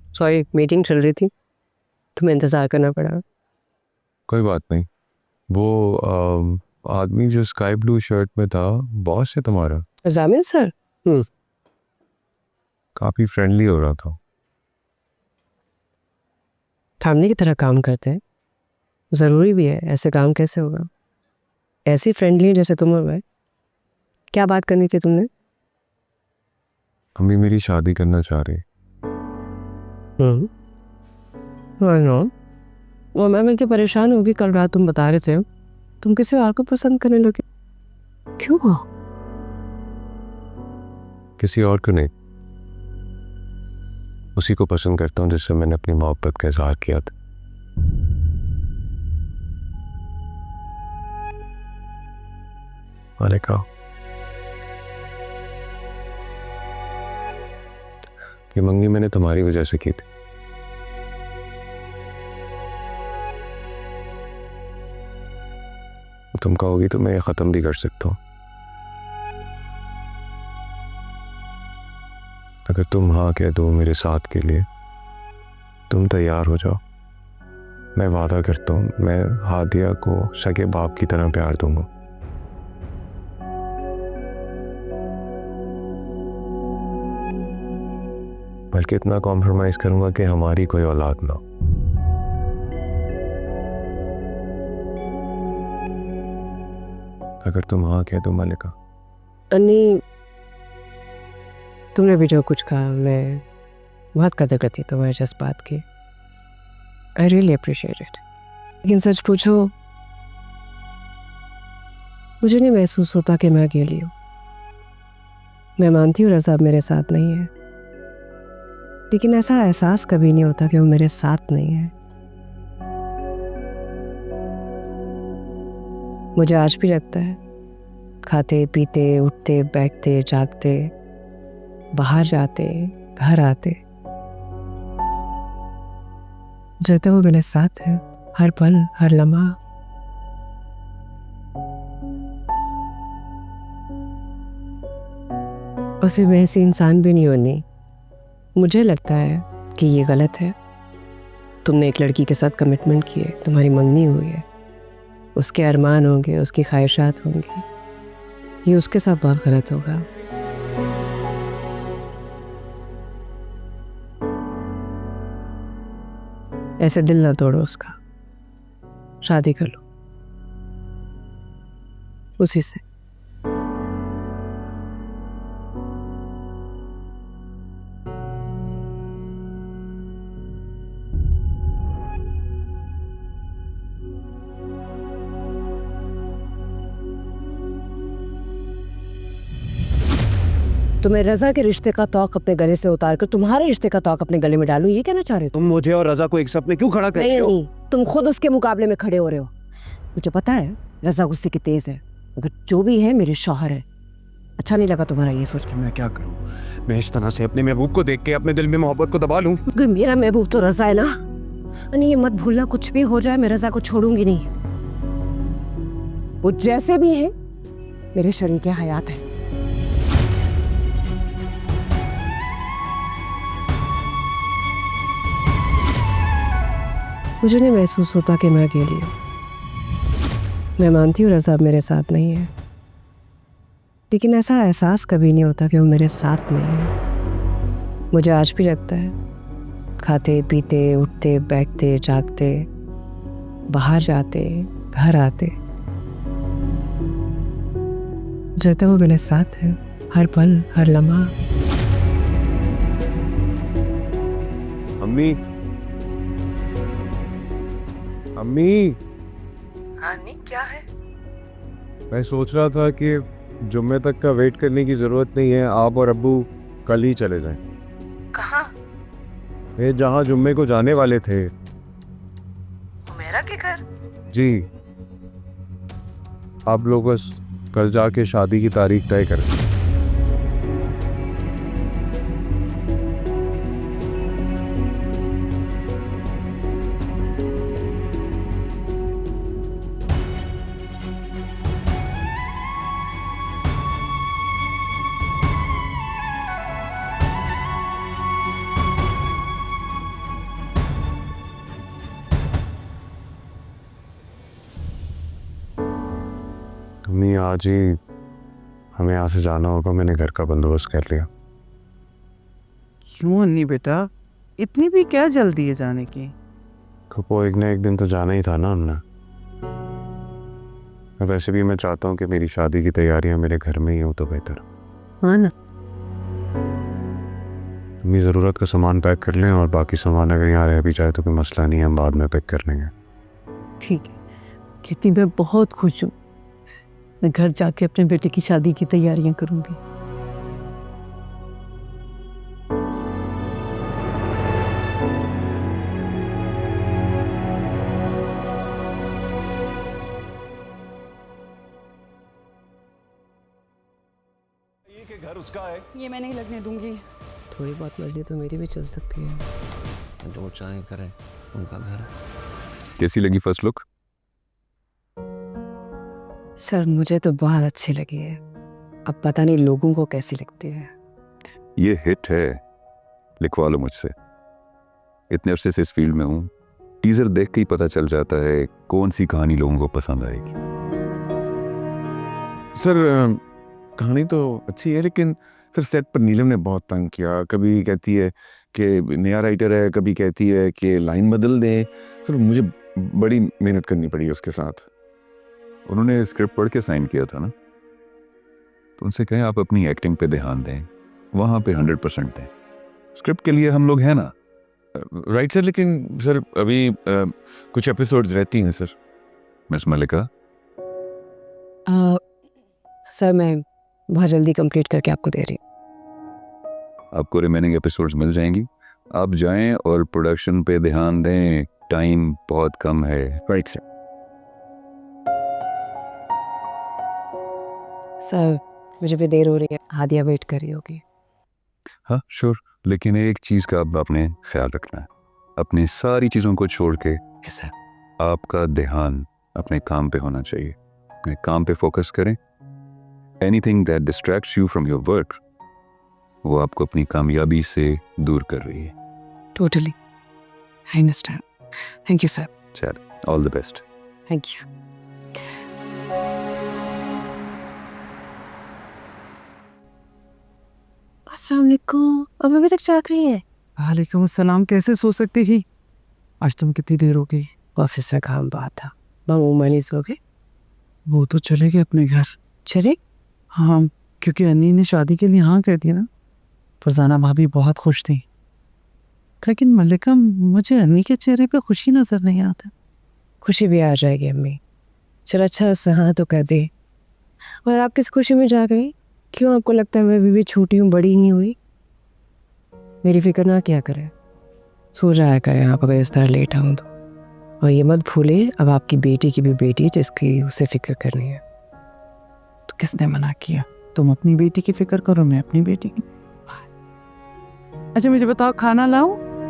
Sorry, meeting चल रही थी, तुम्हें इंतज़ार करना पड़ा। कोई बात नहीं। वो आदमी जो स्काई ब्लू शर्ट में था, बॉस है तुम्हारा? जामिल सर। काफ़ी फ्रेंडली हो रहा था। फैमिली की तरह काम करते हैं, ज़रूरी भी है। ऐसे काम कैसे होगा? ऐसी फ्रेंडली जैसे तुम और मैं। क्या बात करनी थी तुमने? अम्मी मेरी शादी करना चाह रही। I know. वो मैं मिलकर परेशान होगी। कल रात तुम बता रहे थे तुम किसी और को पसंद करने लगे। क्यों? किसी और को नहीं, उसी को पसंद करता हूँ जिससे मैंने अपनी मोहब्बत का इजहार किया था। मैंने कहा कि मंगनी मैंने तुम्हारी वजह से की थी। तुम कहोगी तो मैं ये ख़त्म भी कर सकता हूँ। अगर तुम हाँ कह दो मेरे साथ के लिए, तुम तैयार हो जाओ, मैं वादा करता हूँ मैं हादिया को सगे बाप की तरह प्यार दूंगा। बल्कि इतना कॉम्प्रोमाइज करूंगा कि हमारी कोई औलाद ना हो। अगर तुम हाँ कह दो मलिका। अन्नी, तुमने भी जो कुछ कहा मैं बहुत कदर करती तुम्हारे जज्बात की। I really appreciate it. लेकिन सच पूछो, मुझे नहीं महसूस होता कि मैं अकेली हूँ। मैं मानती हूँ रज़ा मेरे साथ नहीं है, लेकिन ऐसा एहसास कभी नहीं होता कि वो मेरे साथ नहीं है। मुझे आज भी लगता है, खाते पीते उठते बैठते जागते, बाहर जाते घर आते, जैसे वो मेरे साथ है, हर पल हर लम्हा। और फिर मैं ऐसी इंसान भी नहीं होनी। मुझे लगता है कि ये गलत है। तुमने एक लड़की के साथ कमिटमेंट की है, तुम्हारी मंगनी हुई है, उसके अरमान होंगे, उसकी ख्वाहिशात होंगी, ये उसके साथ बहुत गलत होगा। ऐसे दिल ना तोड़ो उसका, शादी कर लो उसी से। तुम्हें रजा के रिश्ते का तौक अपने गले से उतार कर तुम्हारे रिश्ते का तौक अपने गले में डालूं, ये कहना चाह रहे हो? तुम मुझे और रजा को एक साथ में क्यों खड़ा कर रही हो? नहीं, तुम खुद उसके मुकाबले में खड़े हो रहे हो। मुझे पता है रजा गुस्से की तेज है, मगर जो भी है मेरे शौहर है। अच्छा नहीं लगा तुम्हारा ये सोच के। मैं क्या करूं? मैं इस तरह से अपने महबूब को देख के अपने दिल में मोहब्बत को दबा लूं? मगर मेरा महबूब तो रजा है ना। ये मत भूलना, कुछ भी हो जाए मैं रजा को छोड़ूंगी नहीं। वो जैसे भी है मेरे शरीके हयात है। मुझे नहीं महसूस होता कि मैं अकेली हूँ। मैं मानती हूँ रज़ा मेरे साथ नहीं है, लेकिन ऐसा एहसास कभी नहीं होता कि वो मेरे साथ नहीं है। मुझे आज भी लगता है, खाते पीते उठते बैठते जागते, बाहर जाते घर आते, जैसे वो मेरे साथ है, हर पल हर लम्हा। अम्मी, अम्मी। हाँ नहीं, क्या है? मैं सोच रहा था कि जुम्मे तक का वेट करने की जरूरत नहीं है, आप और अब्बू कल ही चले जाएं। कहाँ? ये जहाँ जुम्मे को जाने वाले थे। उमेरा के घर? जी, आप लोग बस कल जाके शादी की तारीख तय करें। आज ही हमें यहाँ से जाना होगा, मैंने घर का बंदोबस्त कर लिया। क्यों अन्नी बेटा, इतनी भी क्या जल्दी है जाने की? वो एक ना एक दिन तो जाना ही था ना हमने। वैसे भी मैं चाहता हूँ कि मेरी शादी की तैयारियां मेरे घर में ही हो तो बेहतर। हाँ ना। अपनी ज़रूरत का सामान पैक कर लें और बाकी सामान अगर यहाँ रह भी जाए तो कोई मसला नहीं है, हम बाद में पैक कर लेंगे। ठीक है, कहती मैं बहुत खुश हूँ। मैं घर जाके अपने बेटे की शादी की तैयारियां करूंगी। ये घर उसका है। ये मैं नहीं लगने दूंगी। थोड़ी बहुत मर्जी तो मेरी भी चल सकती है। जो चाहे करें, उनका घर है। कैसी लगी फर्स्ट लुक? सर मुझे तो बहुत अच्छी लगी है, अब पता नहीं लोगों को कैसी लगती है। ये हिट है, लिखवा लो मुझसे। इतने अरसे से इस फील्ड में हूँ, टीजर देख के ही पता चल जाता है कौन सी कहानी लोगों को पसंद आएगी। सर कहानी तो अच्छी है, लेकिन सर सेट पर नीलम ने बहुत तंग किया। कभी कहती है कि नया राइटर है, कभी कहती है कि लाइन बदल दें। सर मुझे बड़ी मेहनत करनी पड़ी उसके साथ। उन्होंने स्क्रिप्ट पढ़ के साइन किया था ना, तो उनसे कहें आप अपनी एक्टिंग पे ध्यान दें, वहाँ पे 100% दें। स्क्रिप्ट के लिए हम लोग हैं ना। राइट सर, लेकिन सर अभी कुछ एपिसोड्स रहती हैं सर। मिस मलिका, सर मैं बहुत जल्दी कंप्लीट करके आपको दे रही हूँ। आपको रिमेनिंग एपिसोड्स मिल जाएंगी। आप जाएं और प्रोडक्शन पे ध्यान दें, टाइम बहुत कम है। Right sir. सर मुझे भी देर हो रही है, हादिया वेट कर रही होगी। हाँ श्योर, लेकिन एक चीज़ का अब आपने ख्याल रखना है, अपनी सारी चीज़ों को छोड़ के कैसे? आपका ध्यान अपने काम पे होना चाहिए। अपने काम पे फोकस करें। Anything that distracts you from your work, वो आपको अपनी कामयाबी से दूर कर रही है। Totally, I understand. Thank you sir. चल, all the best. Thank you. अस्सलाम वालेकुम। अब अभी तक जाग रही है? वालेकुम अस्सलाम। कैसे सो सकती थी? आज तुम कितनी देर हो गई? ऑफिस में काम बहुत था। मामू मनी सो गए? वो तो चले गए अपने घर। चले? हाँ, क्योंकि अन्नी ने शादी के लिए हाँ कर दिया ना। फरजाना भाभी बहुत खुश थी, लेकिन मल्लिका मुझे अन्नी के चेहरे पे खुशी नजर नहीं आता। खुशी भी आ जाएगी अम्मी। चल अच्छा उससे हाँ तो कह दे। और आप किस खुशी में जा गई? क्यों आपको लगता है मैं अभी भी छोटी हूँ, बड़ी नहीं हुई? मेरी फिक्र ना क्या करें, सो जाया करें आप अगर इस तरह लेट आऊँ तो। और ये मत भूले अब आपकी बेटी की भी बेटी जिसकी उसे फिक्र करनी है। तो किसने मना किया? तुम अपनी बेटी की फिक्र करो, मैं अपनी बेटी की। अच्छा मुझे बताओ, खाना लाऊं?